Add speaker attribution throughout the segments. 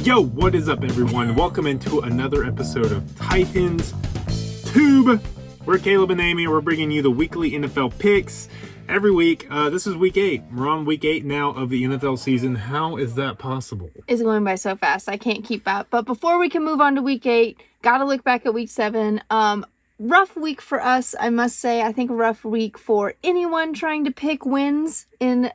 Speaker 1: Yo, what is up, everyone? Welcome into another episode of Titans Tube. We're Caleb and Amy. We're bringing you the weekly NFL picks every week. This is week 8. We're on week 8 now of the NFL season. How is that possible?
Speaker 2: It's going by so fast. I can't keep up. But before we can move on to week 8, got to look back at week 7. Rough week for us, I must say. I think a rough week for anyone trying to pick wins in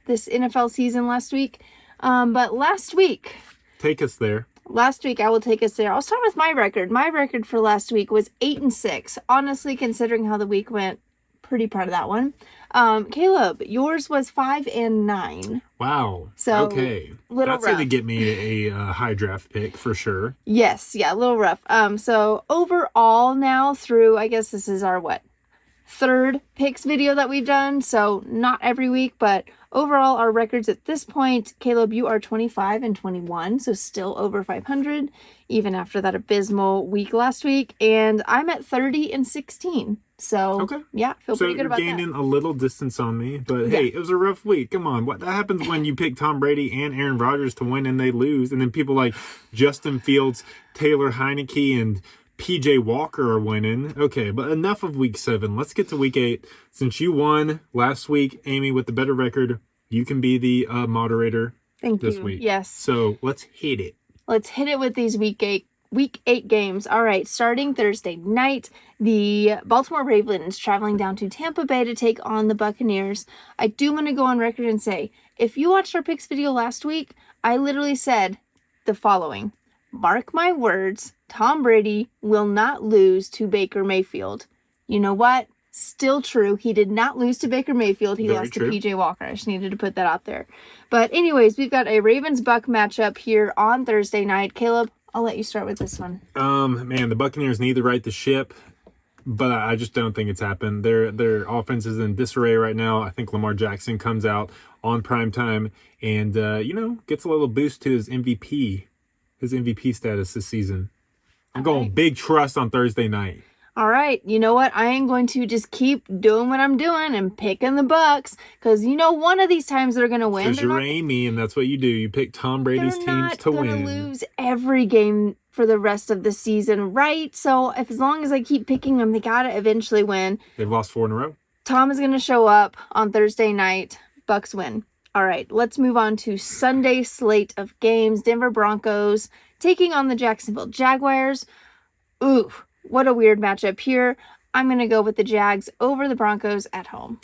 Speaker 2: this NFL season last week. But last week...
Speaker 1: Take us there.
Speaker 2: Last week, I will take us there. I'll start with my record. My record for last week was 8-6. Honestly, considering how the week went, pretty proud of that one. Caleb, yours was 5-9.
Speaker 1: Wow.
Speaker 2: So,
Speaker 1: okay.
Speaker 2: That's
Speaker 1: going to get me a high draft pick for sure.
Speaker 2: Yes, yeah, a little rough. So overall now through, I guess this is our, third picks video that we've done. So not every week, but overall our records at this point, Caleb, you are 25-21. So still over 500, even after that abysmal week last week. And I'm at 30-16. So,
Speaker 1: okay.
Speaker 2: Yeah, feel pretty good about that.
Speaker 1: So you're gaining a little distance on me, but hey, it was a rough week. Come on. What that happens when you pick Tom Brady and Aaron Rodgers to win and they lose, and then people like Justin Fields, Taylor Heineke, and PJ Walker are winning. Okay, but enough of week 7. Let's get to week 8. Since you won last week, Amy, with the better record, you can be the moderator this week.
Speaker 2: Yes.
Speaker 1: So let's hit it.
Speaker 2: Let's hit it with these week 8 games. All right, starting Thursday night, the Baltimore Ravens traveling down to Tampa Bay to take on the Buccaneers. I do want to go on record and say, if you watched our picks video last week, I literally said the following. Mark my words, Tom Brady will not lose to Baker Mayfield. You know what? Still true. He did not lose to Baker Mayfield. He lost to PJ Walker. I just needed to put that out there. But anyways, we've got a Ravens-Buck matchup here on Thursday night. Caleb, I'll let you start with this one.
Speaker 1: Man, the Buccaneers need to right the ship, but I just don't think it's happened. Their offense is in disarray right now. I think Lamar Jackson comes out on primetime and, gets a little boost to his MVP status this season. I'm going big trust on Thursday night.
Speaker 2: All right, you know what? I am going to just keep doing what I'm doing and picking the Bucks because one of these times they're going to win.
Speaker 1: Because you're Amy, and that's what you do. You pick Tom Brady's teams to win.
Speaker 2: They're not going to lose every game for the rest of the season, right? So as long as I keep picking them, they got to eventually win.
Speaker 1: They've lost 4 in a row.
Speaker 2: Tom is going to show up on Thursday night. Bucks win. All right, let's move on to Sunday slate of games. Denver Broncos taking on the Jacksonville Jaguars. Ooh, what a weird matchup here. I'm going to go with the Jags over the Broncos at home.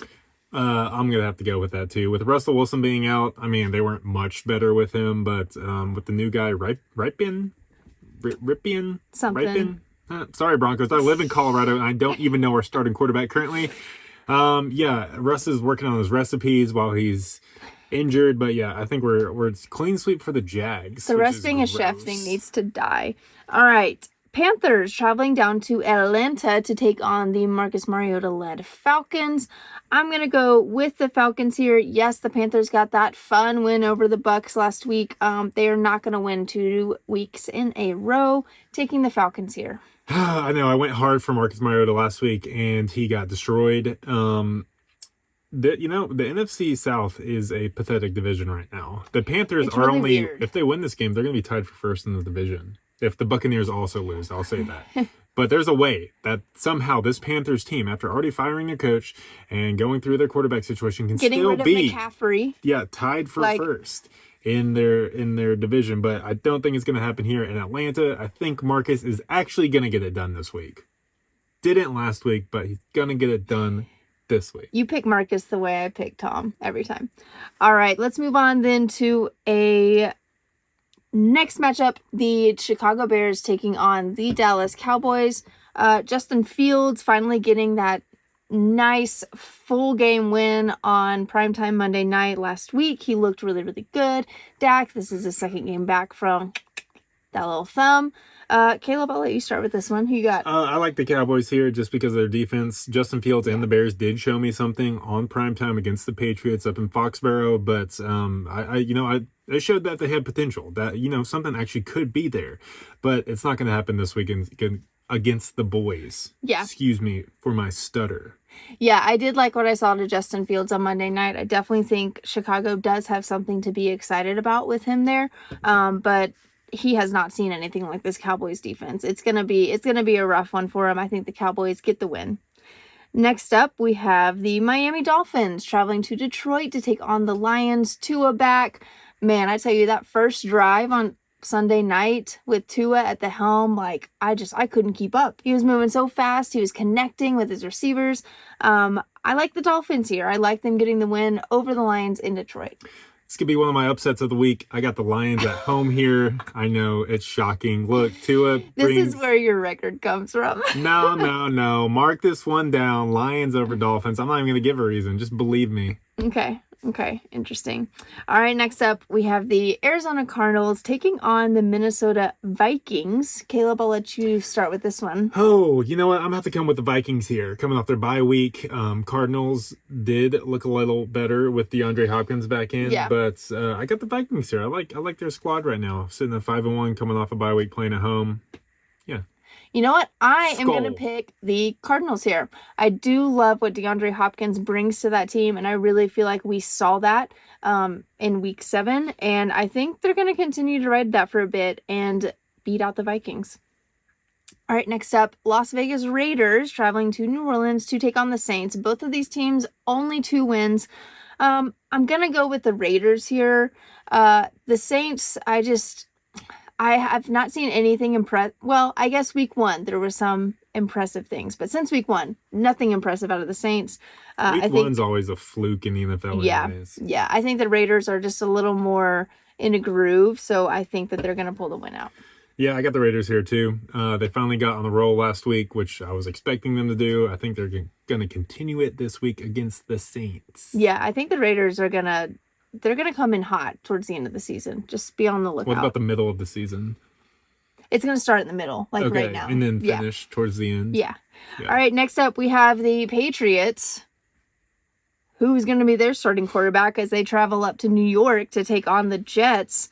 Speaker 1: I'm going to have to go with that too. With Russell Wilson being out, I mean, they weren't much better with him, but with the new guy, Ripien?
Speaker 2: Something.
Speaker 1: Sorry, Broncos. I live in Colorado, and I don't even know our starting quarterback currently. Russ is working on his recipes while he's injured, but yeah, I think we're clean sweep for the Jags.
Speaker 2: The Russ being a chef thing needs to die. All right. Panthers traveling down to Atlanta to take on the Marcus Mariota-led Falcons. I'm going to go with the Falcons here. Yes, the Panthers got that fun win over the Bucks last week. They are not going to win 2 weeks in a row. Taking the Falcons here.
Speaker 1: I know. I went hard for Marcus Mariota last week, and he got destroyed. The NFC South is a pathetic division right now. The Panthers are really only, weird. If they win this game, they're going to be tied for first in the division. If the Buccaneers also lose, I'll say that. But there's a way that somehow this Panthers team, after already firing their coach and going through their quarterback situation, can still be
Speaker 2: McCaffrey.
Speaker 1: Yeah, tied for first in their division. But I don't think it's going to happen here in Atlanta. I think Marcus is actually going to get it done this week. Didn't last week, but he's going to get it done this week.
Speaker 2: You pick Marcus the way I pick Tom every time. All right, let's move on then to a next matchup, the Chicago Bears taking on the Dallas Cowboys. Justin Fields finally getting that nice full game win on primetime Monday night last week. He looked really, really good. Dak, this is his second game back from that little thumb. Caleb, I'll let you start with this one. Who you got? I
Speaker 1: like the Cowboys here just because of their defense. Justin Fields and the Bears did show me something on primetime against the Patriots up in Foxborough, but they showed that they had potential, that, something actually could be there. But it's not going to happen this weekend against the boys.
Speaker 2: Yeah.
Speaker 1: Excuse me for my stutter.
Speaker 2: Yeah, I did like what I saw to Justin Fields on Monday night. I definitely think Chicago does have something to be excited about with him there. But he has not seen anything like this Cowboys defense. It's gonna be a rough one for him. I think the Cowboys get the win. Next up, we have the Miami Dolphins traveling to Detroit to take on the Lions. Tua back. Man, I tell you, that first drive on Sunday night with Tua at the helm, like, I couldn't keep up. He was moving so fast. He was connecting with his receivers. I like the Dolphins here. I like them getting the win over the Lions in Detroit.
Speaker 1: This could be one of my upsets of the week. I got the Lions at home here. I know, it's shocking. Look, Tua brings...
Speaker 2: This is where your record comes from.
Speaker 1: No. Mark this one down. Lions over Dolphins. I'm not even going to give a reason. Just believe me.
Speaker 2: Okay. Interesting. All right, next up, we have the Arizona Cardinals taking on the Minnesota Vikings. Caleb, I'll let you start with this one.
Speaker 1: Oh, you know what? I'm going to have to come with the Vikings here. Coming off their bye week, Cardinals did look a little better with DeAndre Hopkins back in.
Speaker 2: Yeah.
Speaker 1: But I got the Vikings here. I like their squad right now. Sitting at 5-1, coming off a bye week, playing at home. Yeah.
Speaker 2: You know what? I am going to pick the Cardinals here. I do love what DeAndre Hopkins brings to that team, and I really feel like we saw that in Week 7, and I think they're going to continue to ride that for a bit and beat out the Vikings. All right, next up, Las Vegas Raiders traveling to New Orleans to take on the Saints. Both of these teams, only 2 wins. I'm going to go with the Raiders here. The Saints, I have not seen anything impressive. Well, I guess Week 1, there were some impressive things. But since Week 1, nothing impressive out of the Saints.
Speaker 1: Week 1's always a fluke in the NFL anyways.
Speaker 2: Yeah. I think the Raiders are just a little more in a groove. So I think that they're going to pull the win out.
Speaker 1: Yeah, I got the Raiders here too. They finally got on the roll last week, which I was expecting them to do. I think they're going to continue it this week against the Saints.
Speaker 2: Yeah, I think the Raiders are going to... They're going to come in hot towards the end of the season. Just be on the lookout.
Speaker 1: What about the middle of the season?
Speaker 2: It's going to start in the middle, right now.
Speaker 1: And then finish towards the end?
Speaker 2: Yeah. All right, next up, we have the Patriots. Who's going to be their starting quarterback as they travel up to New York to take on the Jets?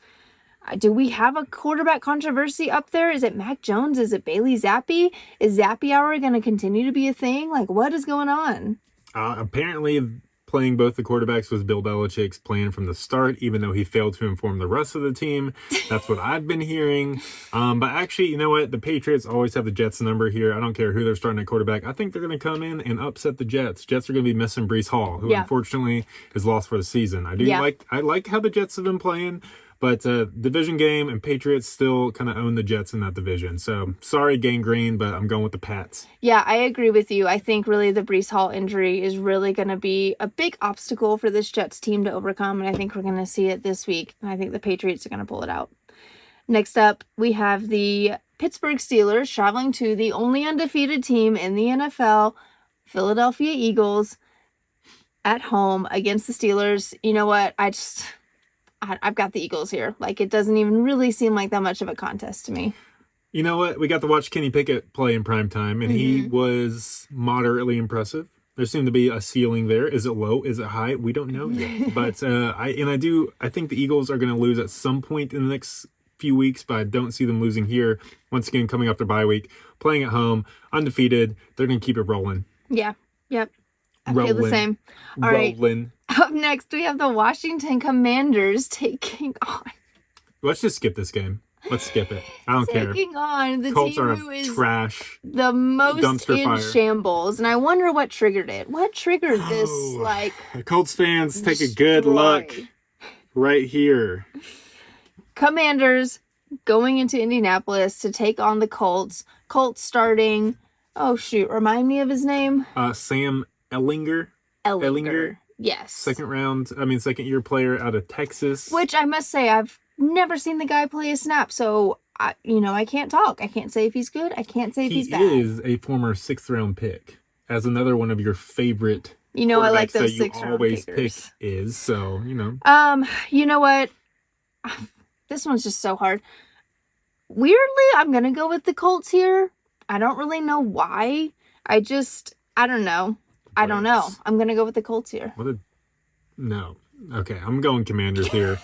Speaker 2: Do we have a quarterback controversy up there? Is it Mac Jones? Is it Bailey Zappi? Is Zappi Hour going to continue to be a thing? Like, what is going on?
Speaker 1: Apparently... Playing both the quarterbacks was Bill Belichick's plan from the start, even though he failed to inform the rest of the team. That's what I've been hearing. But actually, you know what? The Patriots always have the Jets number here. I don't care who they're starting at quarterback. I think they're going to come in and upset the Jets. Jets are going to be missing Breece Hall, who unfortunately is lost for the season. I like how the Jets have been playing. But division game, and Patriots still kind of own the Jets in that division. So, sorry, Gang Green, but I'm going with the Pats.
Speaker 2: Yeah, I agree with you. I think really the Breece Hall injury is really going to be a big obstacle for this Jets team to overcome. And I think we're going to see it this week. And I think the Patriots are going to pull it out. Next up, we have the Pittsburgh Steelers traveling to the only undefeated team in the NFL, Philadelphia Eagles, at home against the Steelers. You know what? I've got the Eagles here. Like, it doesn't even really seem like that much of a contest to me.
Speaker 1: You know what? We got to watch Kenny Pickett play in prime time, and he was moderately impressive. There seemed to be a ceiling there. Is it low? Is it high? We don't know yet. But I think the Eagles are going to lose at some point in the next few weeks, but I don't see them losing here. Once again, coming off their bye week, playing at home, undefeated. They're going to keep it rolling.
Speaker 2: Yeah. Yep. I feel the same. All right. Up next, we have the Washington Commanders taking on...
Speaker 1: Let's just skip this game. Let's skip it. I don't care.
Speaker 2: Taking on the
Speaker 1: Colts
Speaker 2: team
Speaker 1: are
Speaker 2: who is
Speaker 1: trash.
Speaker 2: The most in
Speaker 1: fire.
Speaker 2: shambles. And I wonder what triggered it. What triggered this,
Speaker 1: Colts fans, take a good look right here.
Speaker 2: Commanders going into Indianapolis to take on the Colts. Colts starting... Oh, shoot. Remind me of his name?
Speaker 1: Sam Ellinger.
Speaker 2: Yes.
Speaker 1: Second year player out of Texas.
Speaker 2: Which I must say, I've never seen the guy play a snap, so I can't talk. I can't say if he's good. I can't say if he's bad.
Speaker 1: He is a former 6th round pick. As another one of your favorite
Speaker 2: I like those 6th round
Speaker 1: always
Speaker 2: pickers.
Speaker 1: Pick is, so,
Speaker 2: you know what? This one's just so hard. Weirdly, I'm going to go with the Colts here. I don't really know why. I don't know. I don't know. I'm going to go with the Colts here.
Speaker 1: No. Okay, I'm going Commanders here.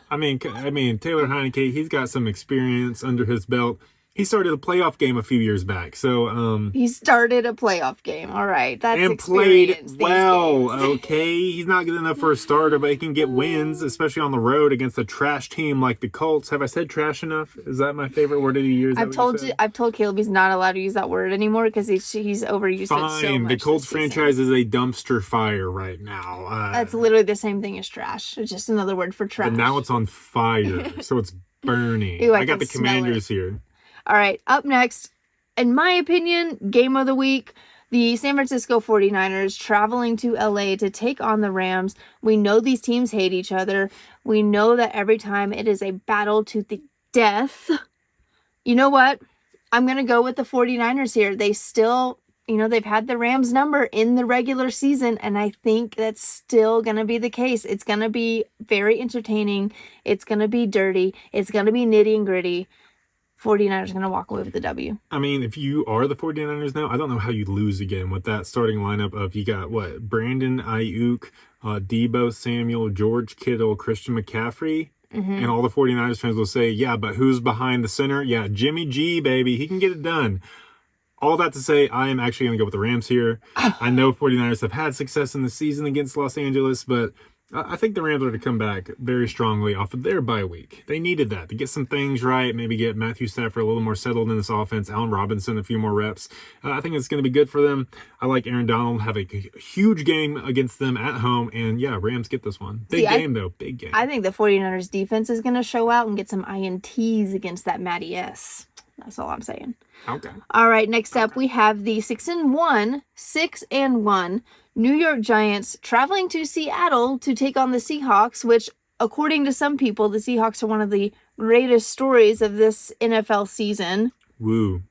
Speaker 1: I mean, Taylor Heineke, he's got some experience under his belt. He started a playoff game a few years back. So,
Speaker 2: He started a playoff game. All right. That's
Speaker 1: and played
Speaker 2: experience these
Speaker 1: well.
Speaker 2: games.
Speaker 1: Okay. He's not good enough for a starter, but he can get wins, especially on the road against a trash team like the Colts. Have I said trash enough? Is that my favorite word of the year?
Speaker 2: I've told Caleb he's not allowed to use that word anymore because he's overused it so much.
Speaker 1: The Colts franchise is a dumpster fire right now.
Speaker 2: That's literally the same thing as trash. It's just another word for trash.
Speaker 1: But now it's on fire, so it's burning.
Speaker 2: Ew,
Speaker 1: I got the Commanders here.
Speaker 2: All right, up next, in my opinion, game of the week, the San Francisco 49ers traveling to LA to take on the Rams. We know these teams hate each other. We know that every time it is a battle to the death. You know what? I'm going to go with the 49ers here. They still, they've had the Rams number in the regular season, and I think that's still going to be the case. It's going to be very entertaining. It's going to be dirty. It's going to be nitty and gritty. 49ers going to walk away with the W.
Speaker 1: I mean, if you are the 49ers now, I don't know how you lose again with that starting lineup of you got, Brandon Ayuk, Deebo Samuel, George Kittle, Christian McCaffrey. Mm-hmm. And all the 49ers fans will say, yeah, but who's behind the center? Yeah, Jimmy G, baby. He can get it done. All that to say, I am actually going to go with the Rams here. I know 49ers have had success in the season against Los Angeles, but I think the Rams are to come back very strongly off of their bye week. They needed that to get some things right, maybe get Matthew Stafford a little more settled in this offense, Allen Robinson a few more reps. I think it's going to be good for them. I like Aaron Donald, have a huge game against them at home, and yeah, Rams get this one. Big game.
Speaker 2: I think the 49ers defense is going to show out and get some INTs against that Matty S. That's all I'm saying.
Speaker 1: Okay.
Speaker 2: All right, next up we have the 6-1 New York Giants traveling to Seattle to take on the Seahawks, which, according to some people, the Seahawks are one of the greatest stories of this NFL season.
Speaker 1: Woo.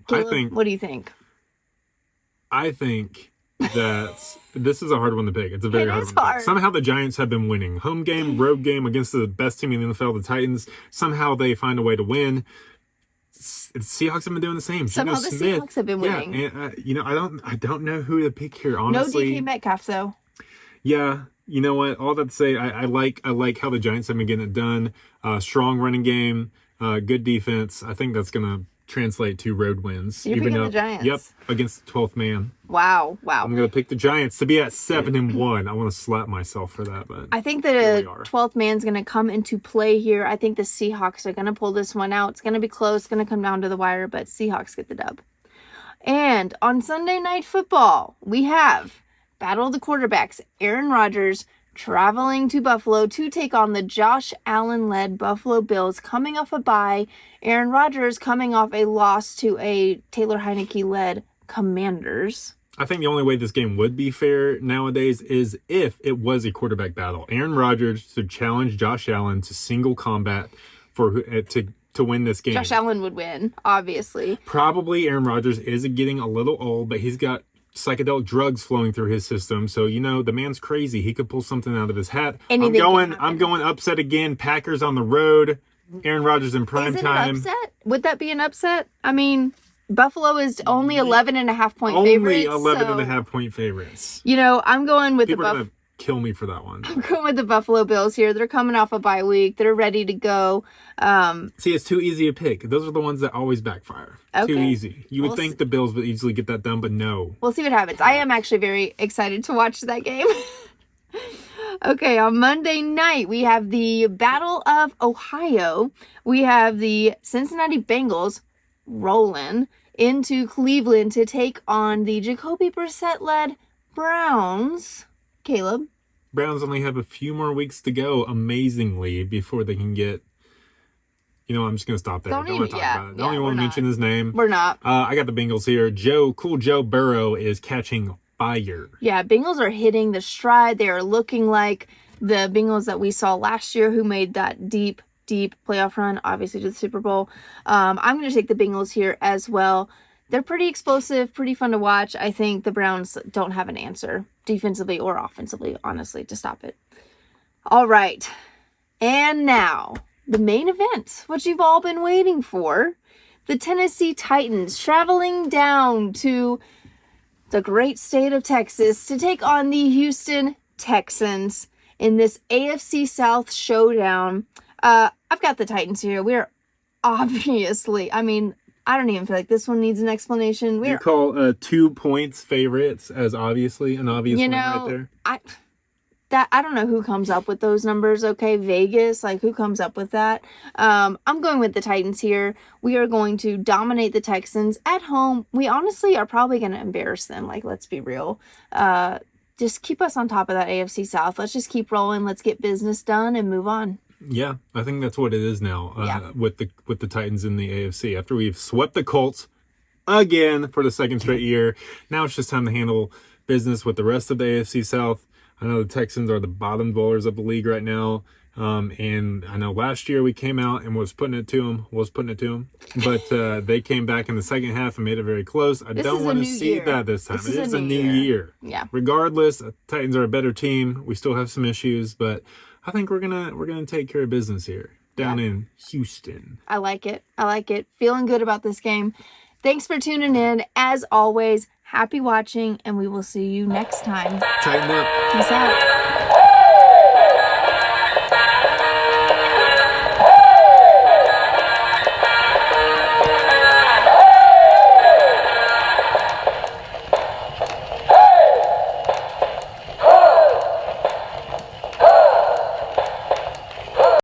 Speaker 2: Caleb, what do you think?
Speaker 1: I think that this is a hard one to pick. It's a very hard one to pick. Somehow the Giants have been winning. Home game, road game against the best team in the NFL, the Titans. Somehow they find a way to win. The Seahawks have been doing the same.
Speaker 2: Somehow the Seahawks have been winning.
Speaker 1: Yeah, and I don't know who to pick here, honestly.
Speaker 2: No DK Metcalf, though.
Speaker 1: Yeah, you know what? All that to say, I like how the Giants have been getting it done. Strong running game, good defense. I think that's gonna translate to road wins.
Speaker 2: You're picking the Giants.
Speaker 1: Yep, against the 12th man.
Speaker 2: Wow.
Speaker 1: I'm gonna pick the Giants to be at 7-1. I want to slap myself for that, but
Speaker 2: I think the 12th man's gonna come into play here. I think the Seahawks are gonna pull this one out. It's gonna be close. It's gonna come down to the wire, but Seahawks get the dub. And on Sunday Night Football, we have Battle of the Quarterbacks. Aaron Rodgers traveling to Buffalo to take on the Josh Allen-led Buffalo Bills, coming off a bye. Aaron Rodgers coming off a loss to a Taylor Heineke-led Commanders.
Speaker 1: I think the only way this game would be fair nowadays is if it was a quarterback battle. Aaron Rodgers should challenge Josh Allen to single combat to win this game.
Speaker 2: Josh Allen would win, obviously.
Speaker 1: Probably Aaron Rodgers is getting a little old, but he's got psychedelic drugs flowing through his system. So, the man's crazy. He could pull something out of his hat. I'm going upset again. Packers on the road. Aaron Rodgers in prime time.
Speaker 2: Is it an upset? Would that be an upset? I mean, Buffalo is only 11.5 point favorites.
Speaker 1: Only 11.5 point favorites.
Speaker 2: I'm going with
Speaker 1: People are going to kill me for that one.
Speaker 2: I'm going with the Buffalo Bills here. They're coming off a bye week. They're ready to go.
Speaker 1: See, it's too easy to pick. Those are the ones that always backfire. Okay. Too easy. You would think the Bills would easily get that done, but no.
Speaker 2: We'll see what happens. I am actually very excited to watch that game. Okay, on Monday night, we have the Battle of Ohio. We have the Cincinnati Bengals rolling into Cleveland to take on the Jacoby Brissett-led Browns. Caleb?
Speaker 1: Browns only have a few more weeks to go, amazingly, before they can get... I'm just going to stop there. Don't want to talk about it. Don't even want to mention his name.
Speaker 2: We're not.
Speaker 1: I got the Bengals here. Joe Burrow is catching fire.
Speaker 2: Yeah, Bengals are hitting the stride. They are looking like the Bengals that we saw last year who made that deep playoff run, obviously, to the Super Bowl. I'm going to take the Bengals here as well. They're pretty explosive, pretty fun to watch. I think the Browns don't have an answer, defensively or offensively, honestly, to stop it. All right. And now, the main event, what you've all been waiting for. The Tennessee Titans traveling down to the great state of Texas to take on the Houston Texans in this AFC South showdown. I've got the Titans here. We're obviously, I don't even feel like this one needs an explanation.
Speaker 1: You call 2 points favorites as obviously an obvious win right there.
Speaker 2: I don't know who comes up with those numbers, okay? Vegas, like who comes up with that? I'm going with the Titans here. We are going to dominate the Texans at home. We honestly are probably going to embarrass them, like let's be real. Just keep us on top of that AFC South. Let's just keep rolling. Let's get business done and move on.
Speaker 1: Yeah, I think that's what it is now with the Titans in the AFC. After we've swept the Colts again for the second straight year, now it's just time to handle business with the rest of the AFC South. I know the Texans are the bottom dwellers of the league right now. And I know last year we came out and was putting it to them. But they came back in the second half and made it very close. I don't want to see that this time. It is a new year.
Speaker 2: Yeah.
Speaker 1: Regardless, Titans are a better team. We still have some issues, but I think we're gonna take care of business here down in Houston.
Speaker 2: I like it. Feeling good about this game. Thanks for tuning in. As always, happy watching, and we will see you next time.
Speaker 1: Tighten up.
Speaker 2: Peace out.